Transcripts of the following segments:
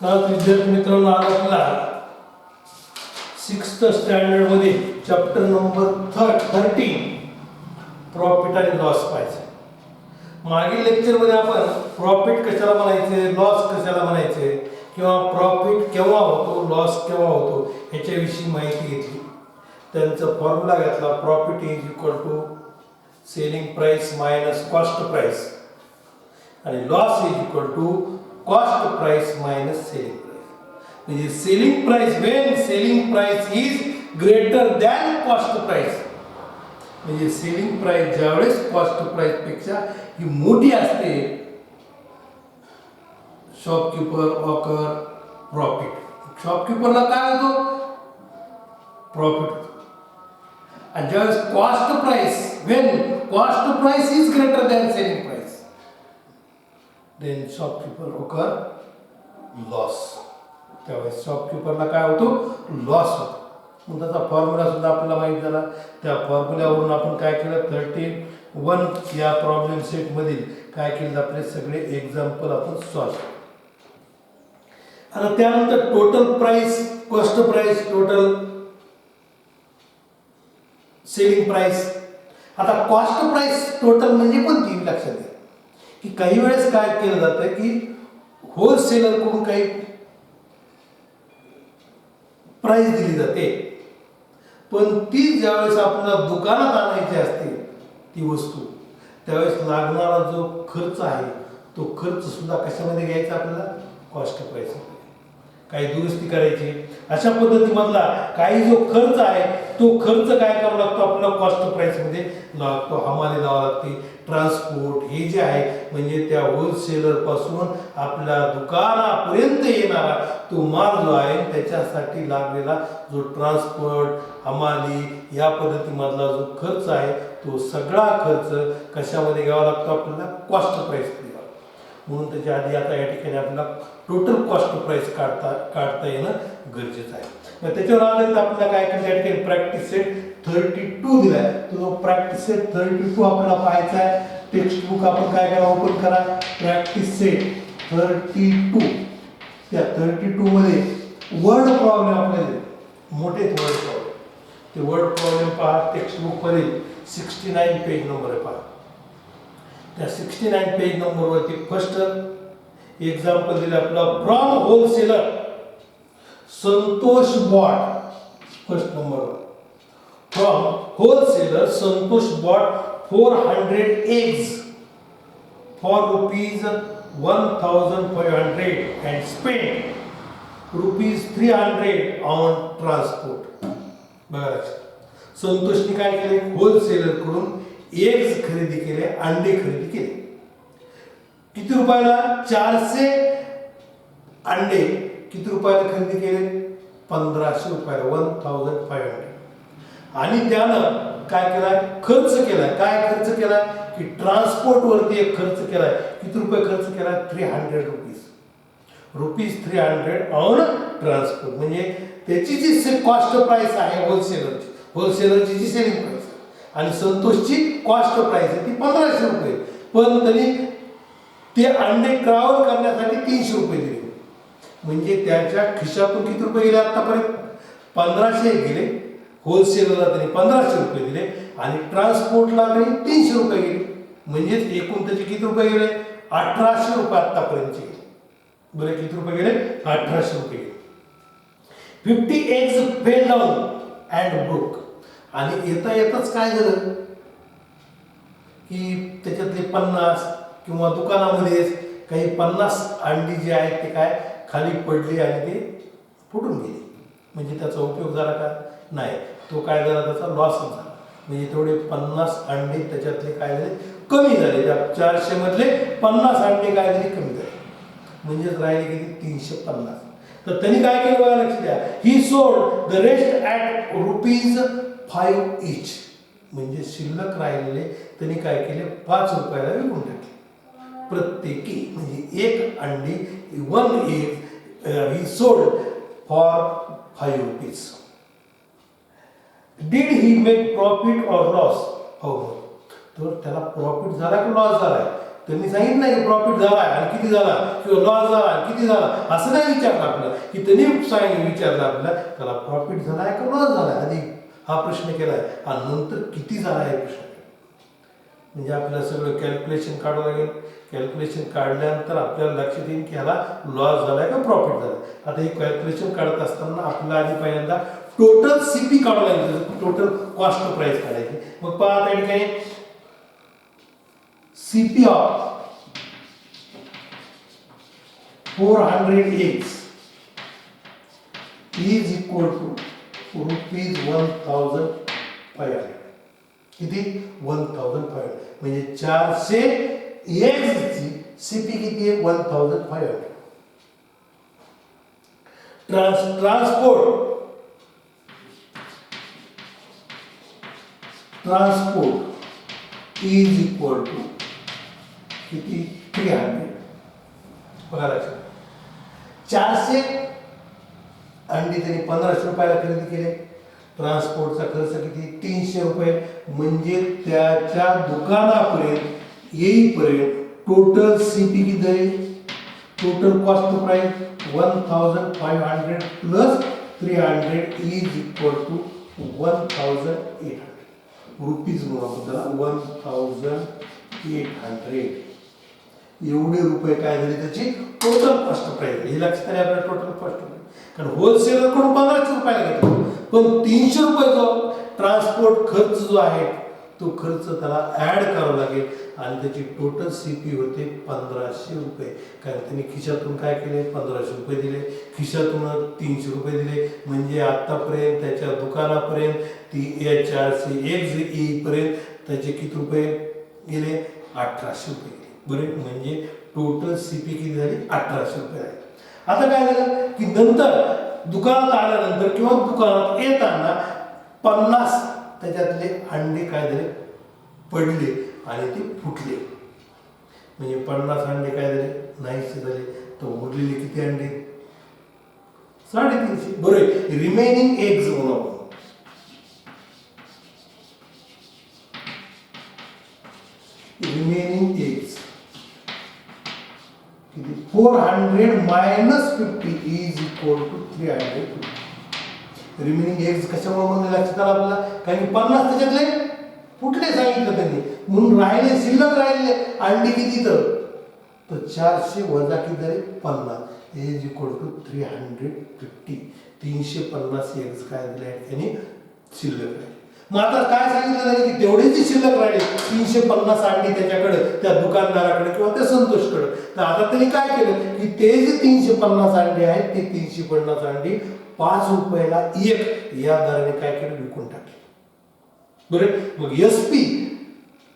विद्यार्थी मित्रांनो, आज आपला 6th स्टँडर्ड मध्ये चॅप्टर नंबर 13 प्रॉफिट आणि लॉस पाहायचं. मागील लेक्चर मध्ये आपण प्रॉफिट कशाला म्हणायचे, लॉस कशाला म्हणायचे किंवा प्रॉफिट केव्हा होतो, लॉस केव्हा होतो याच्याविषयी माहिती घेतली. त्यांचा फॉर्म्युला घेतला. Profit is equal to selling price minus cost price आणि loss is equal to cost price minus selling price. म्हणजे selling price when selling price is greater than cost price, म्हणजे सेलिंग प्राइस ज्यावेळेस cost price पेक्षा ही मोठी असते, shopkeeper occur profit. शॉपकीपरला काय होतो, प्रॉफिट होतो. आणि ज्यावेळेस cost price when cost price is greater than selling price, then shopkeeper occur loss. त्यावेळेस शॉपकीपरला काय होतो, लॉस होतो. मग त्याचा फॉर्म्युला सुद्धा आपल्याला माहिती झाला. त्या फॉर्म्युल्यावरून आपण काय केलं, 31 या प्रॉब्लेम सेट मधील काय केलं, आपले सगळे एक्झाम्पल आपण सॉल्व केले. आणि त्यानंतर total price, cost price, total selling price. आता कॉस्ट प्राइस टोटल म्हणजे कोणती, लक्षात घ्या की काही वेळेस काय केलं जातं की होलसेलर कडून काही प्राइस दिली जाते, पण ती ज्यावेळेस आपल्याला दुकानात आणायची असते ती वस्तू, त्यावेळेस लागणारा जो खर्च आहे तो खर्च सुद्धा कशामध्ये घ्यायचा, आपल्याला कॉस्ट प्राइस. काही दुरुस्ती करायची, अशा पद्धतीमधला काही जो खर्च आहे तो खर्च काय करावा लागतो, आपल्याला कॉस्ट प्राइस मध्ये लागतो. हमाली लावा लागते, ट्रान्सपोर्ट, हे जे आहे म्हणजे त्या होलसेलर पासून आपल्या दुकानापर्यंत येणारा तो माल जो आहे त्याच्यासाठी लागलेला जो ट्रान्सपोर्ट, हमाली या पद्धतीमधला जो खर्च आहे तो सगळा खर्च कशामध्ये घ्यावा लागतो, आपल्याला कॉस्ट प्राइस मध्ये. म्हणून त्याच्या आधी आता या ठिकाणी आपल्याला टोटल कॉस्ट प्राइस काढता येणं गरजेचं आहे. मग त्याच्यावर आधारित आपल्याला काय करायचं, या ठिकाणी प्रॅक्टिस सेट 32 दिलाय. तो प्रॅक्टिस सेट 32 आपल्याला पाहायचा आहे. टेक्स्ट बुक आपण काय करा, ओपन करा. Practice set 32. त्या 32 मध्ये वर्ड प्रॉब्लेम आपल्याला मोठे वर्ड प्रॉब्लेम, ते वर्ड प्रॉब्लेम पहा. टेक्स्ट बुक मध्ये 69 पेज नंबर आहे, पहा. त्या 69 पेज नंबरवरती फर्स्ट एक्झाम्पल दिले आपला. From wholesaler Santosh bought, first number. From wholesaler Santosh bought 400 eggs for rupees 1500 and spent rupees 300 on transport. बघा, संतोषने काय केले, होलसेलर कडून एग्स खरेदी केले, अंडे खरेदी केले. किती रुपयाला, 400 अंडे किती रुपयाला खरेदी केले, 1500 रुपयाला, 1500. आणि त्यानं काय केलाय, खर्च केलाय. काय खर्च केलाय की ट्रान्सपोर्ट वरती एक खर्च केलाय. किती रुपये खर्च केलाय, 300 रुपीज 300 ऑन ट्रान्सपोर्ट. म्हणजे त्याची जी कॉस्ट प्राइस आहे होलसेलरची जी सेलिंग प्राइस आणि संतोषची कॉस्ट प्राइस आहे ती 1500 रुपये. पण तरी ते अंडे ट्रॅव्हल करण्यासाठी 300 रुपये दिले. म्हणजे त्याच्या खिशातून किती रुपये गेले आतापर्यंत, 1500 गेले. होलसेलरला त्यांनी 1500 रुपये दिले आणि ट्रान्सपोर्टला त्यांनी 300 रुपये गेले. म्हणजेच एकूण त्याचे किती रुपये गेले, 1800 रुपये आतापर्यंतचे गेले. बरं, किती रुपये गेले, 1800 रुपये गेले. 50 eggs fell down and broke. आणि येता येताच काय झालं की त्याच्यातले 50 किंवा दुकानामध्येच काही 50 अंडी जी आहेत ते काय खाली पडली आणि ते फुटून गेले. म्हणजे त्याचा उपयोग झाला का, नाही. तो काय झाला, त्याचा लॉस झाला. म्हणजे तेवढे 50 अंडे त्याच्यातले काय झाले, कमी झाले. त्या 400 मधले 50 अंडे काय झाले, कमी झाले. म्हणजेच राहिले किती, 350. तर त्यांनी काय केलं बघा, लक्ष द्या. ही sold the rest at ₹5 each. म्हणजे शिल्लक राहिलेले त्यांनी काय केले, 5 रुपयाला विकून टाकले प्रत्येकी. म्हणजे एक अंडी, 1 egg he sold for ₹5. Did he make profit or loss? हो, तर त्याला प्रॉफिट झाला की लॉस झालाय, त्यांनी सांगितलं नाही की प्रॉफिट झाला आणि किती झाला किंवा लॉस झाला आणि किती झाला, असं नाही विचारलं आपल्याला. की त्यांनी विचारलं आपल्याला त्याला प्रॉफिट झाला आहे का लॉस झाला आहे, आधी हा प्रश्न केलाय आणि नंतर किती झाला आहे प्रश्न. म्हणजे आपल्याला सगळं कॅल्क्युलेशन काढावं लागेल. कॅल्क्युलेशन काढल्यानंतर आपल्याला लक्षात येईल की ह्याला लॉस झालाय का प्रॉफिट झाला. आता हे कॅल्क्युलेशन काढत असताना आपल्याला आधी पहिल्यांदा टोटल सीपी काढावं लागेल, टोटल कॉस्ट प्राइस काढायची. मग पहा त्या ठिकाणी CP of 400x is equal to ₹1,500. किती 1,500 म्हणजे 400 x ची सीपी किती आहे 1,500. ट्रान्सपोर्ट इज इक्वल टू किती 300. बघा लक्षात 400 अंडी त्यांनी 1500 रुपयाला खरेदी केले. ट्रान्सपोर्टचा खर्च किती 300 रुपये. म्हणजे त्याच्या दुकानापर्यंत येईपर्यंत टोटल सीपी किती आहे, total cost price 1,500 plus 300 is equal to 1,800 rupees. म्हणून त्याला 1,800 एवढे रुपये काय झाले त्याची टोटल कॉस्ट प्राइस. हे लक्षात आले आपल्याला टोटल कॉस्ट प्राइस. कारण होलसेलर कडून 1500 रुपयाला घेतो, पण 300 रुपये जो ट्रान्सपोर्ट खर्च जो आहे तो खर्च त्याला ऍड करावा लागेल आणि त्याची टोटल सीपी होते 1500 रुपये. कारण त्यांनी खिशातून काय केले 1500 रुपये दिले, खिशातून 300 रुपये दिले. म्हणजे आतापर्यंत त्याच्या दुकानापर्यंत ती 401 येईपर्यंत त्याचे किती रुपये गेले 1800 रुपये गेले. बरे म्हणजे टोटल सीपी किती झाली 1800 रुपये आहे. आता काय झालं की नंतर दुकानात आल्यानंतर किंवा दुकानात येताना 50 त्याच्यातले अंडे काय झाले पडले आणि ते फुटले. म्हणजे 50 अंडे काय झाले नाहीसे झाले. तर उरलेले किती अंडे 350. बरोबर रिमेनिंग एग्स म्हणून रिमेनिंग एग्स किती 400 minus 50 is equal to 350. Remaining eggs कशामुळे म्हणून लक्षात आलं आपल्याला, कारण 50 त्याच्यातले फुटले सांगितलं त्यांनी, म्हणून राहिले शिल्लक राहिले अंडी किती तर 400 वजा किती झाले 50 इज इक्वल टू 350. 350 एग्स काय दिले त्यांनी शिल्लक राहिले. मग आता काय सांगितलं की तेवढीच शिल्लक राहिली 350 अंडी त्याच्याकडे त्या दुकानदाराकडे किंवा त्या संतोषकडे. तर आता त्यांनी काय केलं की ते जे 350 अंडी आहेत ते 350 अंडी 5 रुपयाला एक या दराने काय केलं विकून टाकले. बरं मग एसपी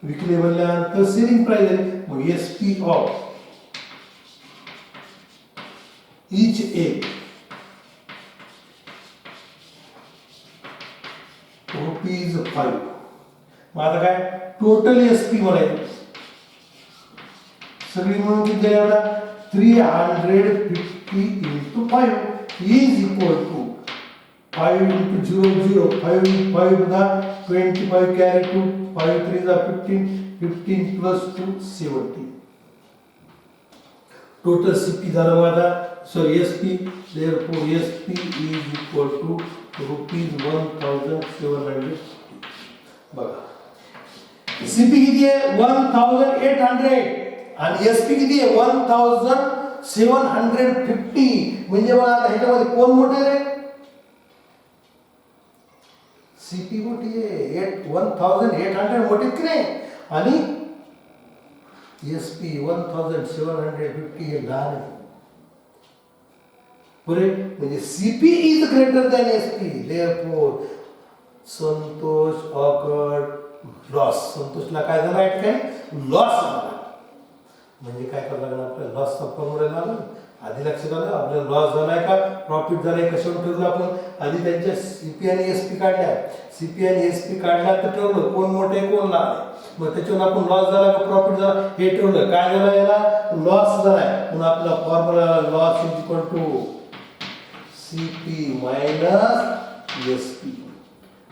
विकले म्हणल्यानंतर सेलिंग प्राइस आहे. मग एसपी ऑफ ईच एग ₹5. मग आता काय टोटल एसपी म्हणायचं सगळी म्हणून किती झाली आता 350 into 5 is equal to 5 into 0 0 5 5 दा 25 carry 2 5 3 दा 15 15 plus 2 70. टोटल सीपी झालं माझा sorry SP. therefore SP is equal to ₹1,700. बघा सीपी किती आहे 1,800 आणि एसपी किती आहे 1,750. म्हणजे बघा ह्याच्यामध्ये कोण मोठे रे सीपी मोठी आहे 1,800 मोठी की नाही आणि एसपी 1,750 हे लहान आहे. बरे म्हणजे CP is greater than SP. Therefore Santosh occurred loss. संतोषला काय झालं आहे काय लॉस झाला. म्हणजे काय करावं लागणार आपल्याला लॉसचा फॉर्म्युला आला आधी लक्षात आलं आपल्याला लॉस झालाय का प्रॉफिट झालाय कशावर ठरवलं आपण आधी त्यांच्या सीपी आणि एसपी काढल्या. सीपी आणि एसपी काढल्या तर ठरवलं कोण मोठे कोण लहान आहे. मग त्याच्यावर आपण लॉस झाला का प्रॉफिट झाला हे ठरवलं. काय झालं याला लॉस झालाय म्हणून आपला formula loss is equal to CP minus SP.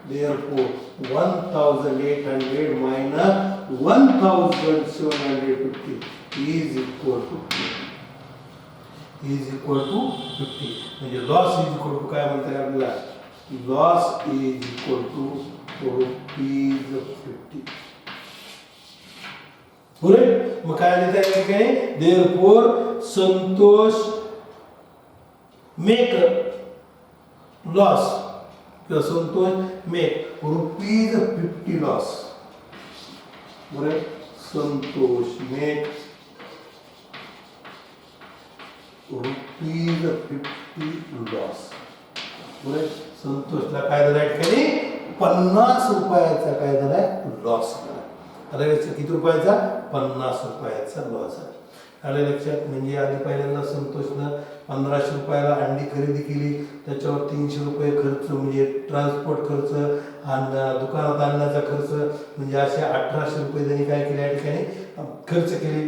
Therefore 1800 minus 1750 is equal to 50. म्हणजे लॉस इज इक्वल टू काय म्हणतात आपल्याला, लॉस इज इक्वल टू ₹50. बरोबर. मग काय लिहिता येईल काय, देअरफॉर संतोष मेक लॉस किंवा संतोष मेक ₹50 लॉस. बरोबर. Santosh make ₹50 loss. बरोबर. संतोषला काय झालं या ठिकाणी, ₹50 काय झालाय लॉस. आलं लक्षात, किती रुपयाचा, ₹50 लॉस आहे. आलं लक्षात. म्हणजे आधी पहिल्यांदा संतोषनं ₹1500 अंडी खरेदी केली, त्याच्यावर ₹300 खर्च म्हणजे ट्रान्सपोर्ट खर्च आणि दुकानात आणण्याचा खर्च, म्हणजे असे ₹1800 त्यांनी काय केले या ठिकाणी खर्च केले.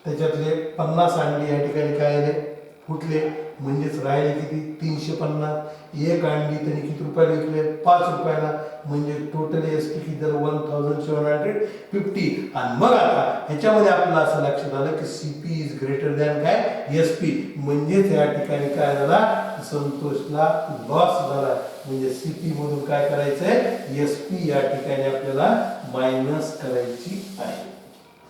त्याच्यातले 50 अंडी या ठिकाणी काय आले, फुटले. म्हणजेच राहिले किती, 350. एक अंडी त्यांनी किती रुपयाला विकले, ₹5. म्हणजे टोटल एसपी किती झालं, 1750. आणि मग आता ह्याच्यामध्ये आपल्याला असं लक्षात आलं की सीपी इज ग्रेटर दॅन काय, एसपी. म्हणजेच या ठिकाणी काय झाला, संतोषला लॉस झाला. म्हणजे सीपी मधून काय करायचंय, एसपी या ठिकाणी आपल्याला मायनस करायची आहे.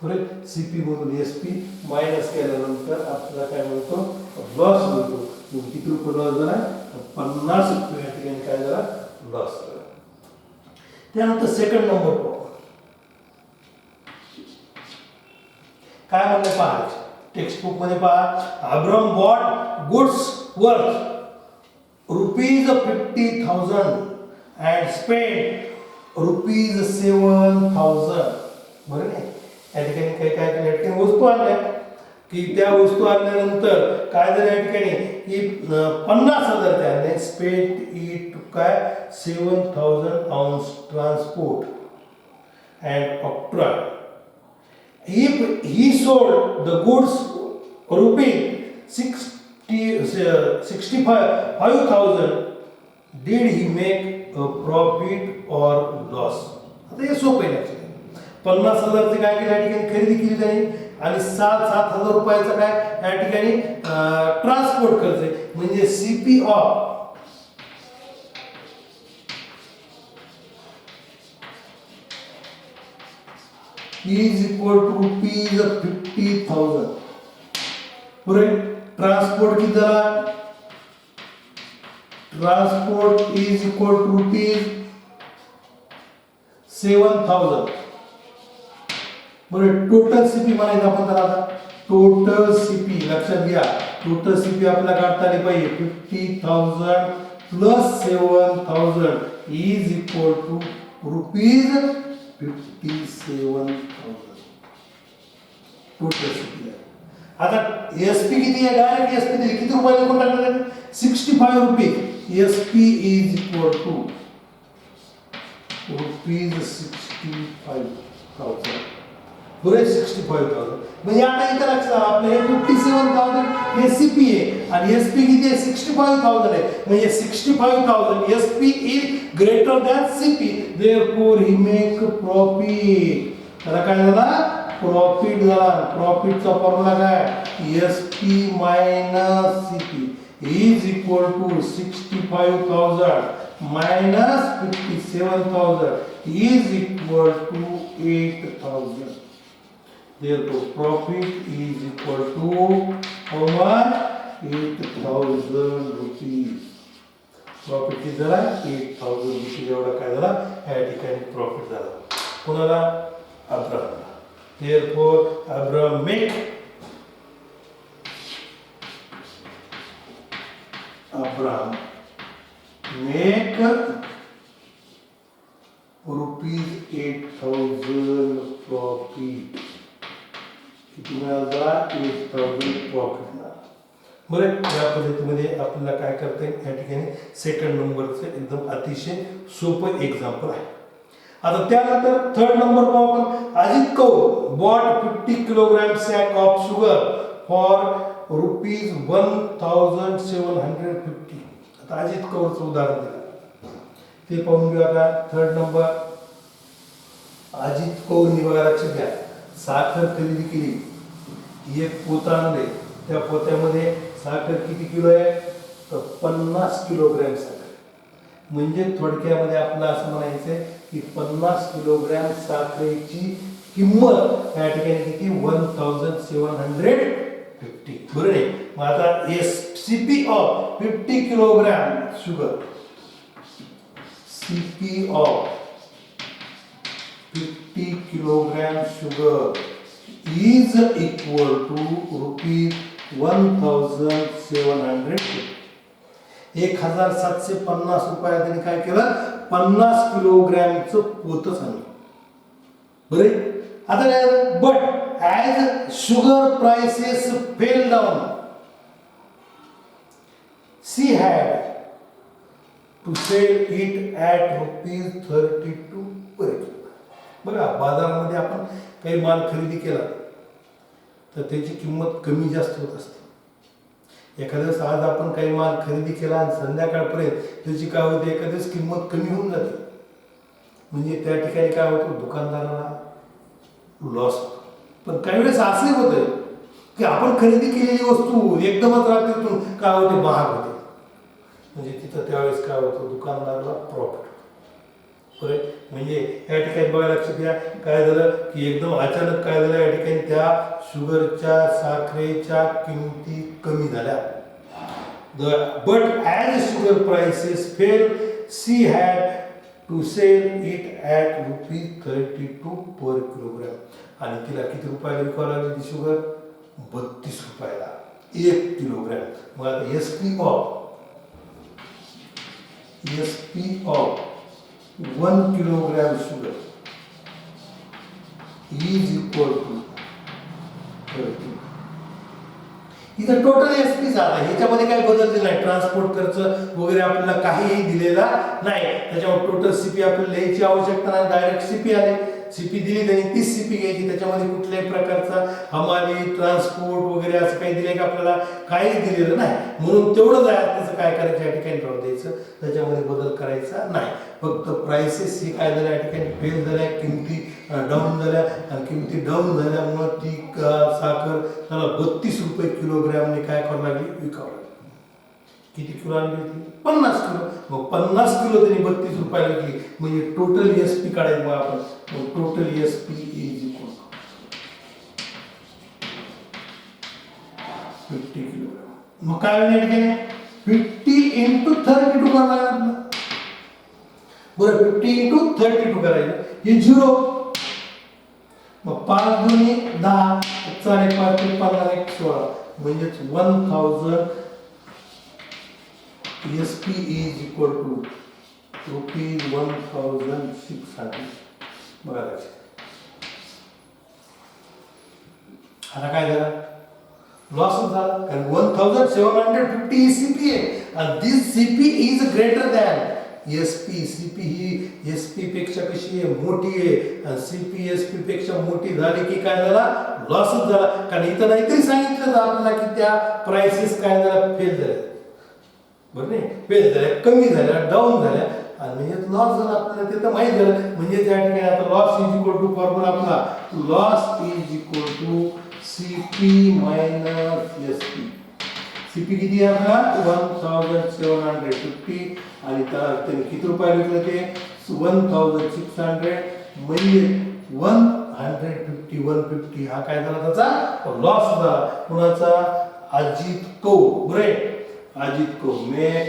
बरोबर. सीपी मधून एसपी मायनस केल्यानंतर आपल्याला काय म्हणतो, लॉस म्हणतो. किती रुपये लॉस झाला, ₹50 या ठिकाणी काय झाला, लॉस झाला. त्यानंतर सेकंड नंबर पाहू. काय म्हणलं पहा, टेक्स्ट बुक मध्ये पहा, Abram bought goods worth ₹50,000 and spend ₹7,000. बरोबर आहे. या ठिकाणी काय काय केलं, या ठिकाणी वस्तू आणल्या की त्या वस्तू आणल्यानंतर काय झालं या ठिकाणी की 50,000 आणले. स्पेंट इट काय 7,000 ounce transport and ऑक्ट्रा. If he sold the goods ₹65,000, did he make a profit or loss? आता हे सोपं आहे. 50,000 काय केलं या ठिकाणी खरेदी केली त्यांनी, आणि 7,000 रुपयाचा काय या ठिकाणी ट्रान्सपोर्ट खर्च आहे. म्हणजे CP of is equal to ₹50,000. बरोबर. ट्रान्सपोर्ट किती झाला, ट्रान्सपोर्ट इज इक्वल टू ₹7,000. बरोबर. टोटल सीपी म्हणायचं आपण त्याला. आता टोटल सीपी लक्षात घ्या, टोटल सीपी आपल्याला काढता आली पाहिजे. 50,000 plus 7,000 is equal to ₹57,000 total CP. आता एसपी किती आहे, डायरेक्ट एसपी दिली किती रुपयाला कोण टाकणार आहे, ₹65. SP is equal to ₹65,000. बरोबर. 65,000 म्हणजे आता इथं लक्षात आपलं हे 57,000 हे सीपी आहे आणि एसपी किती आहे, 65,000 आहे. म्हणजे 65,000 SP is greater than CP. Therefore he make profit. त्याला काय झाला, प्रॉफिट झाला. प्रॉफिटचा फॉर्म्युला काय, SP minus CP is equal to 65,000 minus 57,000 is equal to 8,000. Therefore, profit is equal to how much? 8,000 rupees. Profit is झाला 8,000 rupees. एवढा काय झाला या ठिकाणी प्रॉफिट झाला. कोणाला, Abraham. Therefore, Abraham make ₹8,000 profit. किती मिळाला, 8,000 प्रॉफिट मिळाला. बरं. या पद्धतीमध्ये आपल्याला काय करता येईल, या ठिकाणी सेकंड नंबरचं एकदम अतिशय सोपं एक्झाम्पल आहे. आता त्यानंतर थर्ड नंबर पाहू आपण. Ajit Kaur bought 50 kilogram sack of sugar for ₹1,750. आता अजित कौरचं उदाहरण दिलं. ते पाहून घेऊ आता. थर्ड नंबर अजित कौरनी बघा लक्षात घ्या. साखर खरेदी केली, एक पोता आणले, त्या पोत्यामध्ये साखर किती किलो आहे तर 50 किलोग्रॅम साखर. म्हणजे थोडक्यामध्ये आपलं असं म्हणायचं की 50 किलोग्रॅम साखरेची किंमत या ठिकाणी किती 1750. बरोबर आहे. मग आता CP of 50 kilogram sugar, CP of 50 kilogram sugar is equal to rupees 1750. 1750 रुपयाला त्यांनी काय केलं 50 किलोग्रॅमचं पोतं सांगितलं. बरे आता काय but as sugar prices fell down she had to sell it at ₹32 per kilo. बघा बाजारामध्ये आपण काही माल खरेदी केला तर त्याची किंमत कमी जास्त होत असते. एखाद्या वेळेस आज आपण काही माल खरेदी केला आणि संध्याकाळपर्यंत त्याची काय होते एखाद्या वेळेस किंमत कमी होऊन जाते. म्हणजे त्या ठिकाणी काय होतं दुकानदाराला लॉस होतो. पण काही वेळेस असंही होतं की आपण खरेदी केलेली वस्तू एकदमच रात्रीतून काय होते महाग होते. म्हणजे तिथं त्यावेळेस काय होतं दुकानदाराला प्रॉफिट. म्हणजे या ठिकाणी बघा लक्षात घ्या काय झालं की एकदम अचानक काय झालं या ठिकाणी त्या शुगरच्या साखरेच्या किमती कमी झाल्या. But as sugar prices fell she had to sell it at ₹32 per kilogram. आणि तिला किती रुपयाला विकावं लागली ती शुगर 32 रुपयाला 1 किलोग्रॅम. मग आता SP of 1 kilogram sugar is equal to 30. इथं टोटल एसपी झाला. ह्याच्यामध्ये काही बदल दिला नाही. ट्रान्सपोर्ट खर्च वगैरे आपल्याला काहीही दिलेला नाही. त्याच्यामुळे टोटल सीपी आपल्याला लिहायची आवश्यकता नाही. डायरेक्ट सीपी आले. सीपी दिली त्यांनी 30 सीपी घ्यायची. त्याच्यामध्ये कुठल्याही प्रकारचा हमाली ट्रान्सपोर्ट वगैरे असं काही दिले का आपल्याला काहीच दिलेलं नाही. म्हणून तेवढं जायचं त्याचं काय करायचं या ठिकाणी राहू द्यायचं. त्याच्यामध्ये बदल करायचा नाही. फक्त प्राइसेस ही काय झाल्या या ठिकाणी फेल झाल्या, किमती डाऊन झाल्या आणि किमती डाऊन झाल्यामुळं ती साखर त्याला 32 रुपये किलोग्रॅमने काय करावं लागली विकावं लागली. किती किलो आणली होती 50 किलो. मग 50 किलो त्यांनी 32 रुपयाला विकली. म्हणजे टोटल एसपी काढायचं मग आपण. Total SP is equal 50 kilogram. मग काय होईल या ठिकाणी 50 into 32 करायला लागलं. बरं 50 into 32 करायचं हे 0. मग 5 दुनी 10 4 1 5 3 15 1 16 म्हणजेच 1000 SP is equal to ₹1600. बघा आता काय झालं लॉस झाला कारण 1750 सीपी आहे आणि this CP is greater than SP. CP ही एसपी पेक्षा कशी आहे मोठी आहे आणि सीपी एसपी पेक्षा मोठी झाली की काय झाला लॉसच झाला. कारण इथं नाहीतरी सांगितलं आपल्याला की त्या प्राइसेस काय झाल्या फेल झाल्या. बरं नाही फेल झाल्या कमी झाल्या डाऊन झाल्या आणि म्हणजे लॉस झाला आपल्याला ते तर माहीत झालं. म्हणजे त्या ठिकाणी आता loss is equal to formula आपला loss is equal to CP minus SP. CP किती आहे आपला 1750 आणि त्यांनी किती रुपयाला विकलं ते 1600 म्हणजे 150 हा काय झाला त्याचा लॉस झाला. कुणाचा अजित कौर. बरे अजित कौर मेक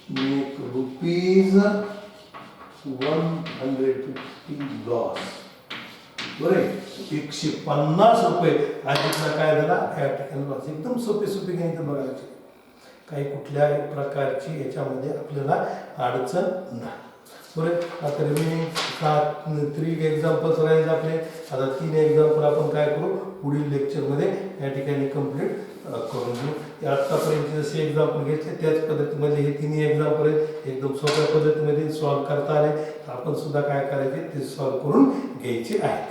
₹150 लॉस. बरे 150 रुपये अजितला काय झाला या ठिकाणी लॉस. एकदम सोपे गणित बघायचे. काही कुठल्याही प्रकारची याच्यामध्ये आपल्याला अडचण नाही. बरं आता रिमेनिंग 3 एक्झाम्पल्स राहिले आपले. आता 3 एक्झाम्पल आपण काय करू पुढील लेक्चरमध्ये या ठिकाणी कंप्लीट करून घेऊ. आत्तापर्यंत जसे एक्झाम्पल घेतले त्याच पद्धतीमध्ये हे 3 एक्झाम्पल आहेत. एकदम सोप्या पद्धतीमध्ये सॉल्व्ह करता आले. आपण सुद्धा काय करायचे ते सॉल्व्ह करून घ्यायचे आहेत.